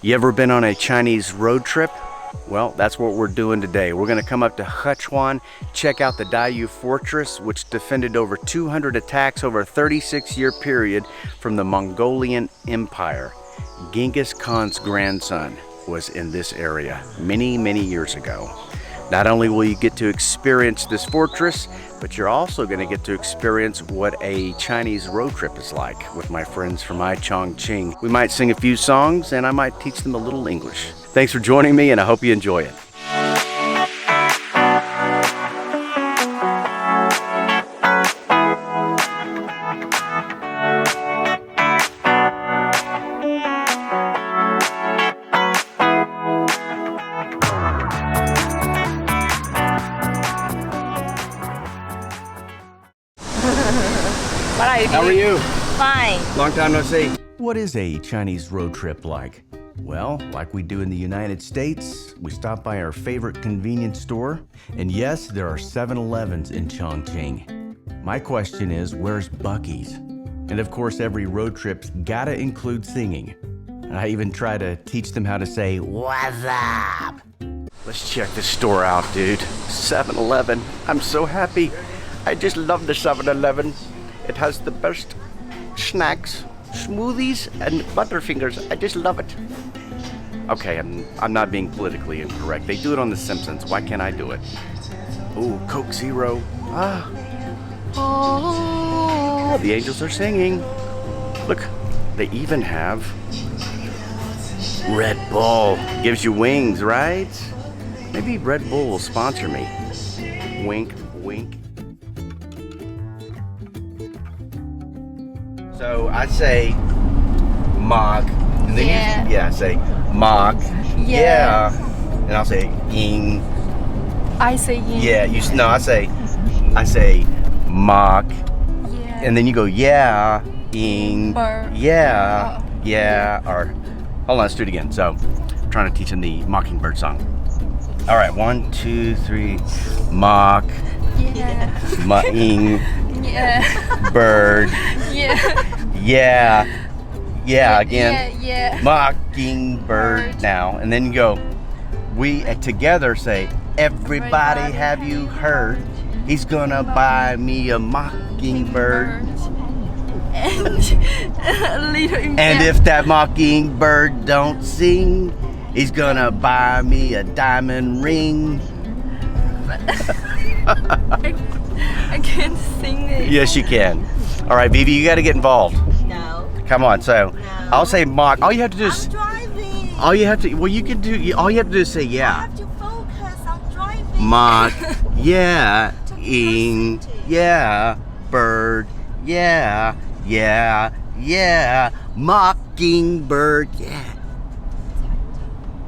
You ever been on a Chinese road trip? Well, that's what we're doing today. We're gonna come up to Hechuan, check out the Daiyu Fortress, which defended over 200 attacks over a 36-year period from the Mongolian Empire. Genghis Khan's grandson was in this area many, many years ago. Not only will you get to experience this fortress, but you're also going to get to experience what a Chinese road trip is like with my friends from Chongqing. We might sing a few songs and I might teach them a little English. Thanks for joining me and I hope you enjoy it. How are you? Fine. Long time no see. What is a Chinese road trip like? Well, like we do in the United States, we stop by our favorite convenience store, and yes, there are 7-Elevens in Chongqing. My question is, where's Buc-ee's? And of course, every road trip's gotta include singing. And I even try to teach them how to say, "What's up?" Let's check this store out, dude. 7-Eleven. I'm so happy. I just love the 7-Eleven. It has the best snacks, smoothies, and Butterfingers. I just love it. Okay, I'm not being politically incorrect. They do it on The Simpsons. Why can't I do it? Ooh, Coke Zero. Ah. Oh, the angels are singing. Look, they even have Red Bull. Gives you wings, right? Maybe Red Bull will sponsor me. Wink, wink. So I say Mog, and then I say Mog, yeah, and I'll say Ying. I say yin. Yeah, I say Mog, Yeah. and then you go yeah, Ying, Bird. yeah, yeah, or hold on, let's do it again. So I'm trying to teach them the Mockingbird song. All right, 1, 2, 3, Mog, Yeah. Ying, Yeah. Bird. Yeah. Yeah, again. Yeah. Mockingbird now. And then you go, we together say, everybody have you heard? He's gonna buy me a mockingbird. And if that mockingbird don't sing, he's gonna buy me a diamond ring. I can't sing it. Yes, you can. All right, Vivi, you got to get involved. No. Come on. So, No. I'll say mock. All you have to do is. I'm driving. All you have to. Well, you can do. All you have to do is say I yeah. have to focus on driving. Mock. Yeah. Ing. Yeah. Bird. Yeah. Yeah. Yeah. Mockingbird. Yeah.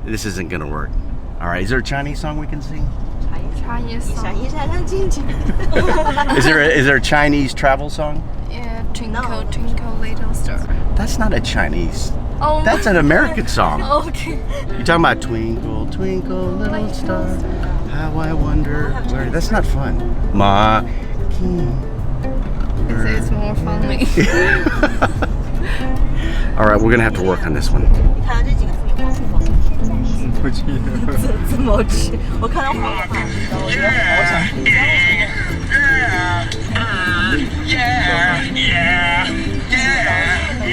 This isn't gonna work. All right. Is there a Chinese song we can sing? Chinese song. 闪一闪亮晶晶 Is there a Chinese travel song? Yeah, Twinkle, No. Twinkle, Little Star. That's not a Chinese. Oh, That's an American song. Okay. You're talking about Twinkle, Twinkle, Little Star, how I wonder where. That's not fun. This is more funny. All right, we're gonna have to work on this one. 你看到这几个字你告诉我怎么吃我看到黄话我觉得好想吃你知道为什么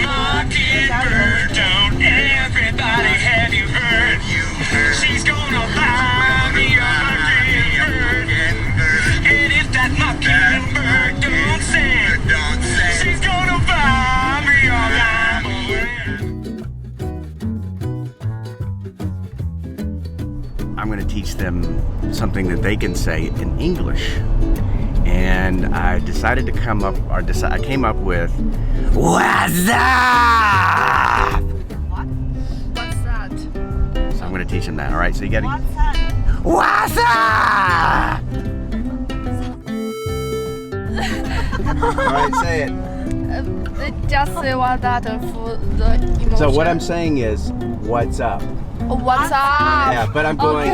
Mockingbird, don't everybody have you heard? She's gonna buy me a mockingbird. And if that mockingbird don't sing, she's gonna buy me a diamond ring. I'm gonna teach them something that they can say in English. And I decided to come up, I came up with, "What's up?" What's that? So I'm gonna teach them that. All right, so you gotta. What's that? What's up? All right, say it. Just say what that for the emotion. So what I'm saying is, what's up? What's up? Yeah, but I'm going,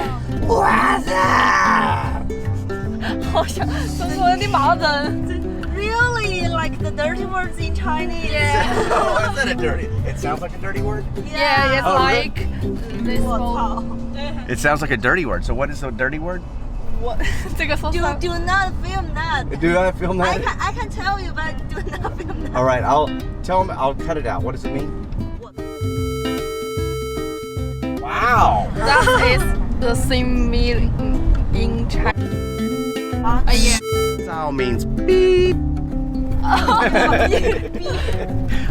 what's up? 好想中国人的矛盾。 Really? really like the dirty words in Chinese. Yeah. Oh, is that a dirty? It sounds like a dirty word. Yeah, it's Oh, like this 我 whole. 操 It sounds like a dirty word. So what is a dirty word? What? 这个说 Do 法 do not film that. Do I feel I that? can tell you, but do not film that. All right, I'll tell him. I'll cut it out. What does it mean? Wow. that is the same meaning in Chinese. Yeah. Sao means beep.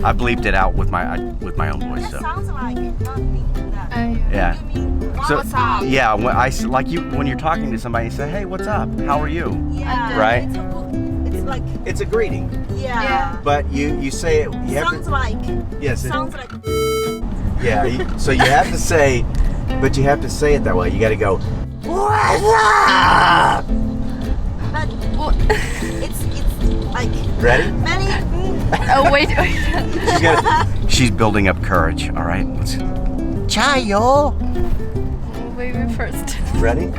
I bleeped it out with my own voice. That So sounds like not mean that. yeah. You mean So What's up? yeah, when like you when you're talking to somebody, you say, "Hey, what's up? How are you?" yeah, Right. It's like It's a greeting, yeah. but you say it. You have Sounds to, like yes. sounds like Yeah. So you have to say, but you have to say it that way. You got to go. What's up? but What? it's like Ready? many Oh wait. She's building up courage. All right. Let's. Chayo. Wait first. Ready?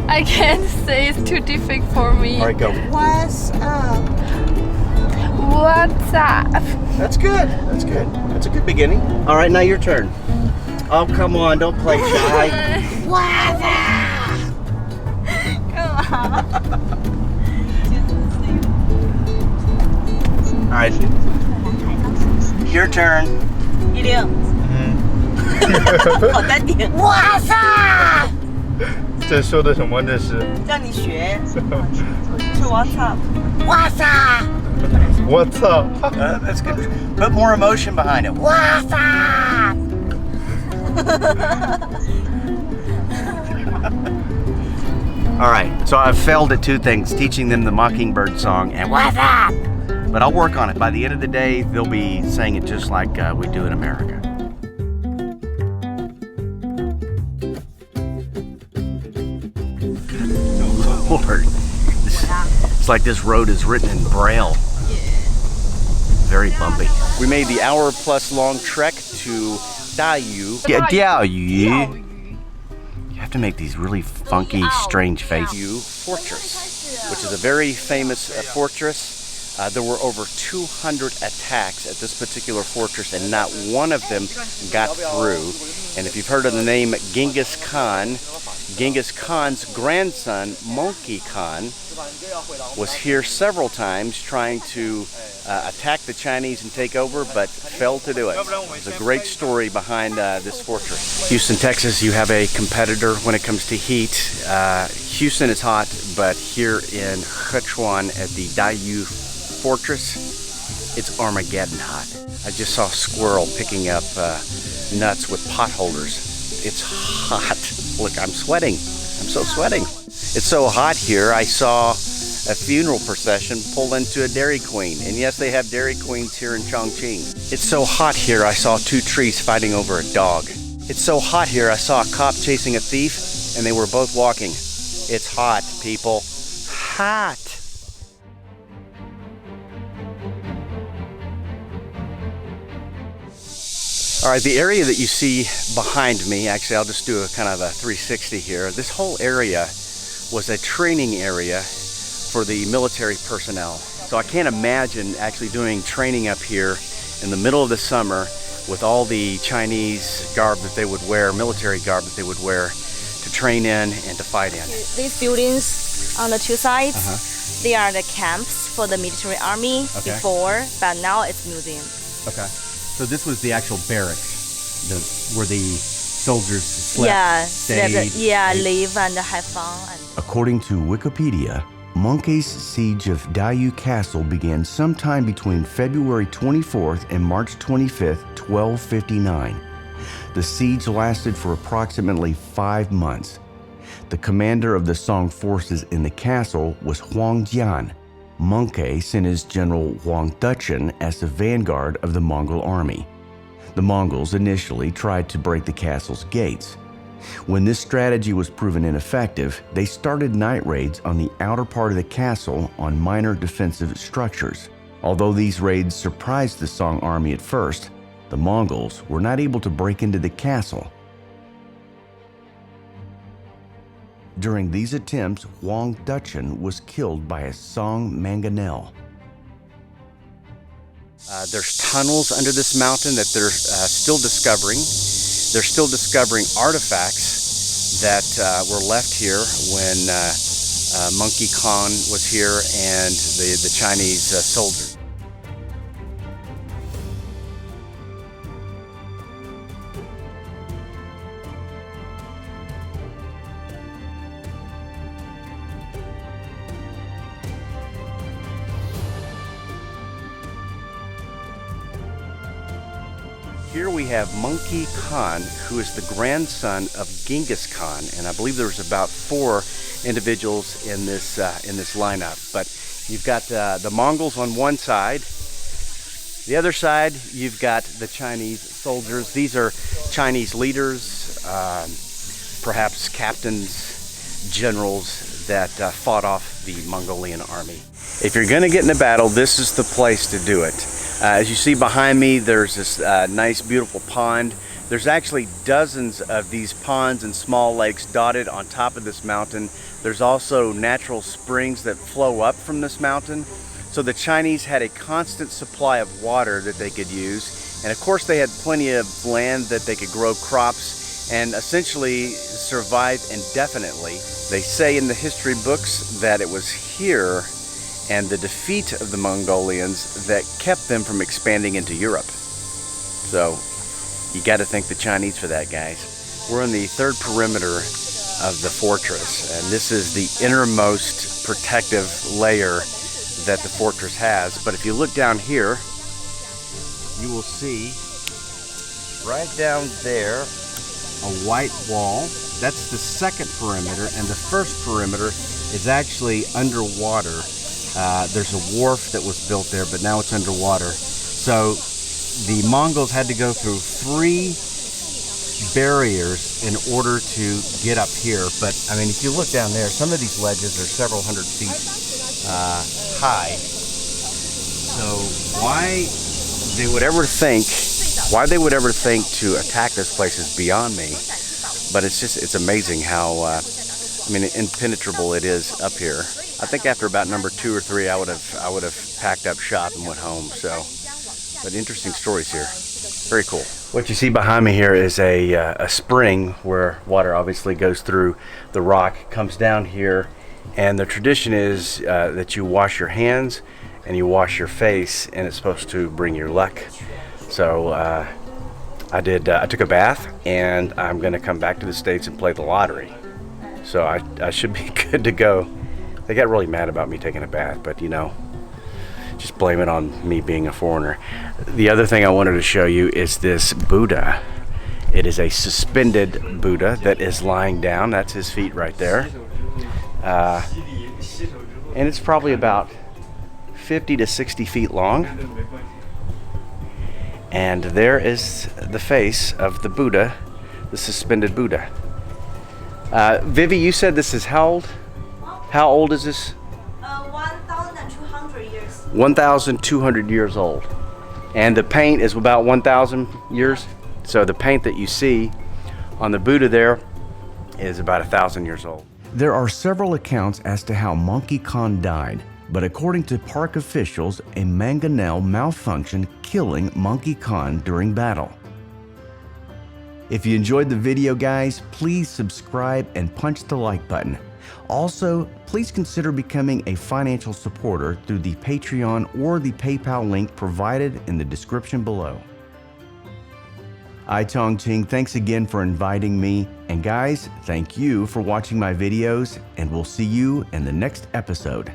I can't say it's too difficult for me. All right, go. what's up? What's up? That's good. That's good. That's a good beginning. All right, now your turn. Oh, come on. Don't play shy. What's up? Come on. All right. Your turn. 一定。好淡定。What's up？这说的什么？这是让你学。是 What's up？ What's up？ 我操！ That's good. Put more emotion behind it. What's up？ All right. So I've failed at two things: teaching them the Mockingbird song and what's up. But I'll work on it. By the end of the day, they'll be saying it just like we do in America. Lord, it's like this road is written in Braille. Very bumpy. We made the hour-plus long trek to Daiyu. Diaoyu. You have to make these really funky, strange faces. Fortress, which is a very famous fortress. There were over 200 attacks at this particular fortress, and not one of them got through. And if you've heard of the name Genghis Khan, Genghis Khan's grandson, Monkey Khan, was here several times trying to attack the Chinese and take over, but failed to do it. There's a great story behind this fortress. Houston, Texas, you have a competitor when it comes to heat. Houston is hot, but here in Hechuan at the Daiyu Fortress, it's Armageddon hot. I just saw a squirrel picking up nuts with pot holders. It's hot. Look, I'm sweating. I'm so sweating. It's so hot here, I saw a funeral procession pull into a Dairy Queen. And yes, they have Dairy Queens here in Chongqing. It's so hot here, I saw two trees fighting over a dog. It's so hot here, I saw a cop chasing a thief, and they were both walking. It's hot, people. Hot. All right, the area that you see behind me, actually I'll just do a kind of a 360 here. This whole area was a training area for the military personnel. So I can't imagine actually doing training up here in the middle of the summer with all the Chinese garb that they would wear, military garb that they would wear to train in and to fight in. These buildings on the two sides, they are the camps for the military army before, but now it's museum. Okay. So this was the actual barracks, where the soldiers slept, live and have fun. And According to Wikipedia, Monkey's siege of Daiyu Castle began sometime between February 24th and March 25th, 1259. The siege lasted for approximately 5 months. The commander of the Song forces in the castle was Huang Jian. Monkey sent his general Huang Duchen as the vanguard of the Mongol army. The Mongols initially tried to break the castle's gates. When this strategy was proven ineffective, they started night raids on the outer part of the castle on minor defensive structures. Although these raids surprised the Song army at first, the Mongols were not able to break into the castle. During these attempts, Wang Duchen was killed by a Song mangonel. There's tunnels under this mountain that they're still discovering. They're still discovering artifacts that were left here when Monkey Khan was here and the Chinese soldiers. Here we have Monkey Khan, who is the grandson of Genghis Khan, and I believe there's about 4 individuals in this lineup. But you've got the Mongols on one side. The other side, you've got the Chinese soldiers. These are Chinese leaders, perhaps captains, generals that fought off the Mongolian army. If you're going to get in a battle, this is the place to do it. As you see behind me, there's this nice, beautiful pond. There's actually dozens of these ponds and small lakes dotted on top of this mountain. There's also natural springs that flow up from this mountain. So the Chinese had a constant supply of water that they could use. And of course, they had plenty of land that they could grow crops and essentially survive indefinitely. They say in the history books that it was here and the defeat of the Mongolians that kept them from expanding into Europe. So you got to thank the Chinese for that, guys. We're on the third perimeter of the fortress, and this is the innermost protective layer that the fortress has. But if you look down here, you will see right down there a white wall. That's the second perimeter, and the first perimeter is actually underwater. There's a wharf that was built there, but now it's underwater. So the Mongols had to go through 3 barriers in order to get up here. But I mean, if you look down there, some of these ledges are several hundred feet high. So why they would ever think to attack this place is beyond me. But it's amazing how impenetrable it is up here. I think after about number 2 or 3, I would have packed up shop and went home. So, but interesting stories here. Very cool. What you see behind me here is a spring where water obviously goes through the rock, comes down here, and the tradition is that you wash your hands and you wash your face, and it's supposed to bring you luck. So I took a bath, and I'm going to come back to the States and play the lottery. So I should be good to go. They got really mad about me taking a bath, but you know, just blame it on me being a foreigner. The other thing I wanted to show you is this Buddha. It is a suspended Buddha that is lying down. That's his feet right there. And it's probably about 50 to 60 feet long. And there is the face of the Buddha, the suspended Buddha. Vivi, you said this is how old? How old is this? 1,200 years. 1,200 years old. And the paint is about 1,000 years. So the paint that you see on the Buddha there is about 1,000 years old. There are several accounts as to how Monkey Khan died, but according to park officials, a mangonel malfunctioned, killing Monkey Khan during battle. If you enjoyed the video, guys, please subscribe and punch the like button. Also, please consider becoming a financial supporter through the Patreon or the PayPal link provided in the description below. Chongqing, thanks again for inviting me. And guys, thank you for watching my videos, and we'll see you in the next episode.